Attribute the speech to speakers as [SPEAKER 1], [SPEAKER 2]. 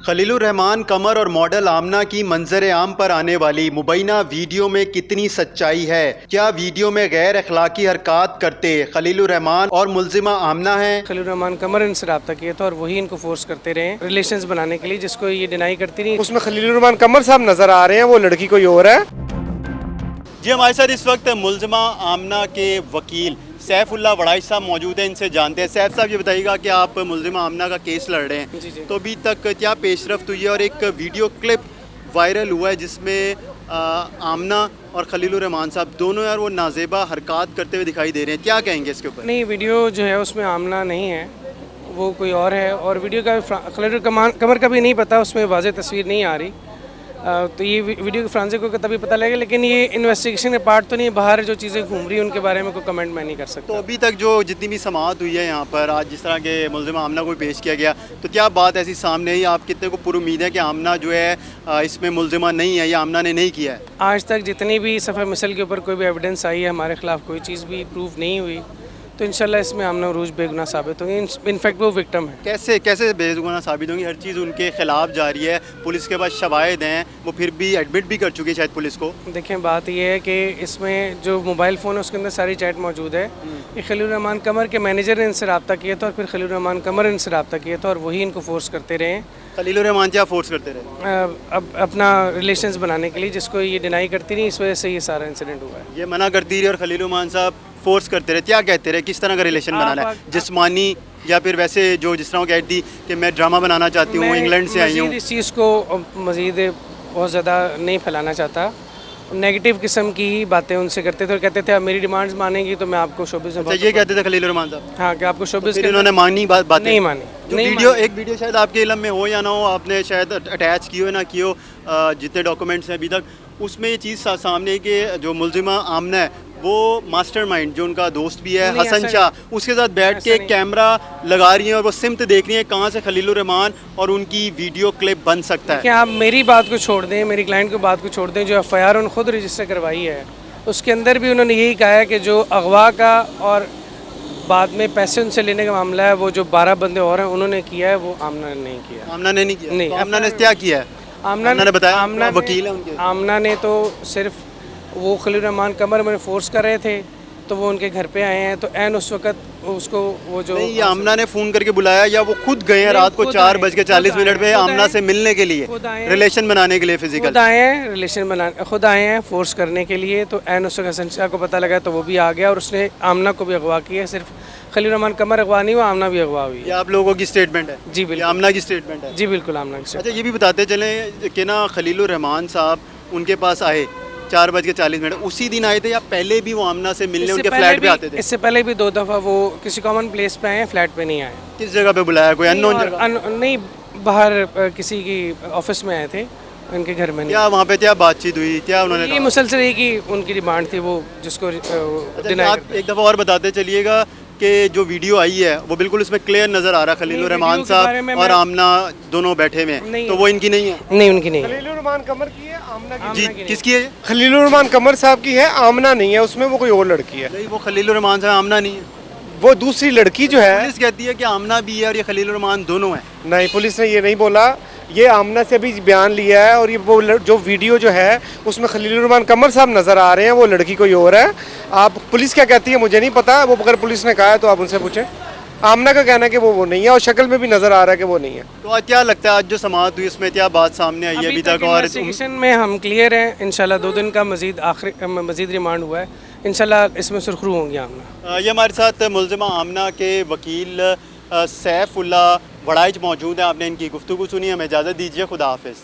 [SPEAKER 1] खलीलुर रहमान कमर और मॉडल आमना की मंजर आम पर आने वाली मुबैना वीडियो में कितनी सच्चाई है? क्या वीडियो में गैर अखलाकी हरकत करते खलीलुर रहमान और मुलजिमा आमना है?
[SPEAKER 2] खलीलुर रहमान कमर इनसे रब्ता किया था और वही इनको फोर्स करते रहे रिलेशंस बनाने के लिए, जिसको ये डिनाई करती नहीं।
[SPEAKER 3] उसमें खलीलुर रहमान कमर साहब नजर आ रहे हैं, वो लड़की कोई और है।
[SPEAKER 1] जी, हमारे साथ इस वक्त मुलजिमा आमना के वकील सैफुल्लाह वड़ाइच साहब मौजूद हैं, इनसे जानते हैं। सैफ साहब, ये बताइएगा कि आप मुलजिमा आमना का केस लड़ रहे हैं,
[SPEAKER 2] जी।
[SPEAKER 1] तो अभी तक क्या पेशरफ्त हुई है? और एक वीडियो क्लिप वायरल हुआ है जिसमें आमना और खलीलुर रहमान साहब दोनों यार वो नाजेबा हरकत करते हुए दिखाई दे रहे हैं, क्या कहेंगे इसके ऊपर?
[SPEAKER 2] नहीं, वीडियो जो है उसमें आमना नहीं है, वो कोई और है। और वीडियो का खलीलुर कमर का भी नहीं पता, उसमें वाज़ेह तस्वीर नहीं आ रही। तो ये वीडियो के फ्रांसिक को तभी पता लगेगा, लेकिन ये इन्वेस्टिगेशन के पार्ट तो नहीं, बाहर जो चीज़ें घूम रही हैं उनके बारे में कोई कमेंट मैं नहीं कर सकता।
[SPEAKER 1] तो अभी तक जो जितनी भी समाअत हुई है यहाँ पर, आज जिस तरह के मुलजिमा आमना को पेश किया गया, तो क्या बात ऐसी सामने आई? आप कितने को पूरी उम्मीद है कि आमना जो है इसमें मुलजिमा नहीं है या आमना ने नहीं किया है?
[SPEAKER 2] आज तक जितनी भी सफ़र मिसल के ऊपर कोई भी एविडेंस आई है, हमारे खिलाफ कोई चीज़ भी प्रूफ नहीं हुई, तो इंशाल्लाह इसमें आमना उरूज बेगुनाह साबित होंगे। इनफैक्ट वो विक्टिम है।
[SPEAKER 1] कैसे बेगुनाह साबित होंगी? हर चीज़ उनके खिलाफ जारी है, पुलिस के पास शवाहिद हैं, वो फिर भी एडमिट भी कर चुकी है शायद पुलिस को।
[SPEAKER 2] देखें, बात यह है कि इसमें जो मोबाइल फ़ोन है उसके अंदर सारी चैट मौजूद है। ये खलीलुर रहमान कमर के मैनेजर ने इनसे रब्ता किया था और फिर खलीलुर रहमान कमर इनसे रब्ता किया था और वही इनको फोर्स करते रहे।
[SPEAKER 1] खलीलुर रहमान क्या फोर्स करते रहे?
[SPEAKER 2] अब अपना रिलेशंस बनाने के लिए, जिसको ये डिनाई करती नहीं, इस वजह से ये सारा इंसिडेंट हुआ है।
[SPEAKER 1] ये मना करती रही और खलीलुर रहमान साहब फोर्स करते रहे, क्या कहते रहे? किस तरह का रिलेशन बनाना है, जिस्मानी या फिर वैसे जो जिस तरह वो कहती थी कि मैं ड्रामा बनाना चाहती हूँ, इंग्लैंड से आई हूँ?
[SPEAKER 2] इस चीज़ को मज़ीद बहुत ज़्यादा नहीं फैलाना चाहता। नेगेटिव किस्म की ही बातें उनसे करते थे और कहते थे आप मेरी डिमांड्स मानेंगी तो मैं आपको शोबिज़ में।
[SPEAKER 1] ये कहते थे खलीलुर रहमान साहब?
[SPEAKER 2] हाँ, कि आपको शोबिज़।
[SPEAKER 1] इन्होंने मानी बात
[SPEAKER 2] नहीं मानी।
[SPEAKER 1] एक वीडियो शायद आपके इल्म में हो या ना हो, आपने शायद अटैच की हो ना की हो, जितने डॉक्यूमेंट्स हैं अभी तक, उसमें ये चीज़ सामने है कि जो मुलजिमा आमना है वो मास्टरमाइंड, जो उनका दोस्त भी है हसन शाह, उसके साथ बैठ के कैमरा लगा रही है और वो सिमत देख रही है कहाँ से खलीलुर रहमान और उनकी वीडियो क्लिप बन सकता है।
[SPEAKER 2] क्या आप मेरी बात को छोड़ दें, मेरी क्लाइंट की बात को छोड़ दें, जो FIR उन्होंने खुद रजिस्टर करवाई है उसके अंदर भी उन्होंने यही कहा है कि जो अगवा का और बाद में पैसे उनसे लेने का मामला है, वो जो 12 बंदे और हैं उन्होंने किया है, वो आमना ने नहीं किया।
[SPEAKER 1] आमना ने नहीं किया?
[SPEAKER 2] नहीं।
[SPEAKER 1] तो आमना ने क्या किया है?
[SPEAKER 2] आमना ने
[SPEAKER 1] बताया,
[SPEAKER 2] आमना
[SPEAKER 1] वकील है उनके।
[SPEAKER 2] आमना ने तो सिर्फ वो खलीलुर रहमान कमर में फोर्स कर रहे थे, तो वो उनके घर पे आए हैं, तो एन उस वक्त उसको वो जो
[SPEAKER 1] नहीं, आमना ने फ़ोन करके बुलाया या वो खुद गए हैं रात को 4:40 पे आमना से मिलने के लिए, रिलेशन बनाने के लिए? फिजिकल
[SPEAKER 2] खुद आए हैं, रिलेशन बनाने खुद आए हैं फोर्स करने के लिए। तो एन उस वक्त हसन शाह को पता लगा तो वो भी आ गया और उसने आमना को भी अगवा किया। सिर्फ खलीलुर रहमान कमर अगवा नहीं हुआ, आमना भी अगवा हुई है।
[SPEAKER 1] ये आप लोगों की स्टेटमेंट है?
[SPEAKER 2] जी बिल्कुल,
[SPEAKER 1] आमना की स्टेटमेंट है।
[SPEAKER 2] जी बिल्कुल, आमना की।
[SPEAKER 1] अच्छा, ये भी बताते चलें कि ना खलीलुर रहमान साहब उनके पास आए 4:40, उसी दिन आए थे या पहले भी वो आमना से मिलने उनके फ्लैट पे आते थे?
[SPEAKER 2] इससे पहले भी 2 दफ़ा वो किसी कॉमन प्लेस पे आए हैं, फ्लैट पे नहीं आए।
[SPEAKER 1] किस जगह पे बुलाया? कोई अननोन जगह?
[SPEAKER 2] नहीं, बाहर किसी की ऑफिस में आए थे, उनके घर में नहीं।
[SPEAKER 1] क्या वहाँ पे क्या बातचीत हुई? क्या उन्होंने
[SPEAKER 2] ये मुसलसल है कि उनकी डिमांड थी वो जिसको
[SPEAKER 1] आप एक दफ़ा और बताते चलिएगा कि जो वीडियो आई है वो बिल्कुल उसमें क्लियर नज़र आ रहा है खलीलुर रहमान साहब और आमना दोनों बैठे हुए हैं, तो वो इनकी नहीं है?
[SPEAKER 2] नहीं, उनकी नहीं है।
[SPEAKER 3] खलीलुर रहमान कमर की है, आमना की।
[SPEAKER 1] जी, किसकी है?
[SPEAKER 3] खलीलुर रहमान कमर साहब की है, आमना नहीं है, उसमें वो कोई और लड़की है।
[SPEAKER 1] नहीं, वो खलीलुर रहमान साहब, आमना नहीं है।
[SPEAKER 3] वो दूसरी लड़की जो है,
[SPEAKER 1] पुलिस कहती है कि आमना भी है और ये खलीलुर रहमान दोनों हैं।
[SPEAKER 3] नहीं, पुलिस ने ये नहीं बोला, ये आमना से भी बयान लिया है और ये वो जो वीडियो जो है उसमें खलीलुर रहमान कमर साहब नज़र आ रहे हैं, वो लड़की कोई और है। आप पुलिस क्या कहती है मुझे नहीं पता, वो अगर पुलिस ने कहा है तो आप उनसे पूछें। आमना का कहना है कि वो नहीं है और शक्ल में भी नज़र आ रहा है कि वो नहीं है।
[SPEAKER 1] तो आज क्या लगता है, आज जो समाअत हुई इसमें क्या बात सामने आई है अभी तक? और
[SPEAKER 2] इन्वेस्टिगेशन में हम क्लियर हैं इंशाल्लाह। 2 दिन का मज़ीद रिमांड हुआ है, इंशाल्लाह इसमें सुरखरू होंगी आमना।
[SPEAKER 1] ये हमारे साथ मुलजिमा आमना के वकील सैफुल्लाह वड़ाइच मौजूद हैं। आपने इनकी गुफ्तगू सुनी, हमें इजाज़त दीजिए। खुदा हाफिज़।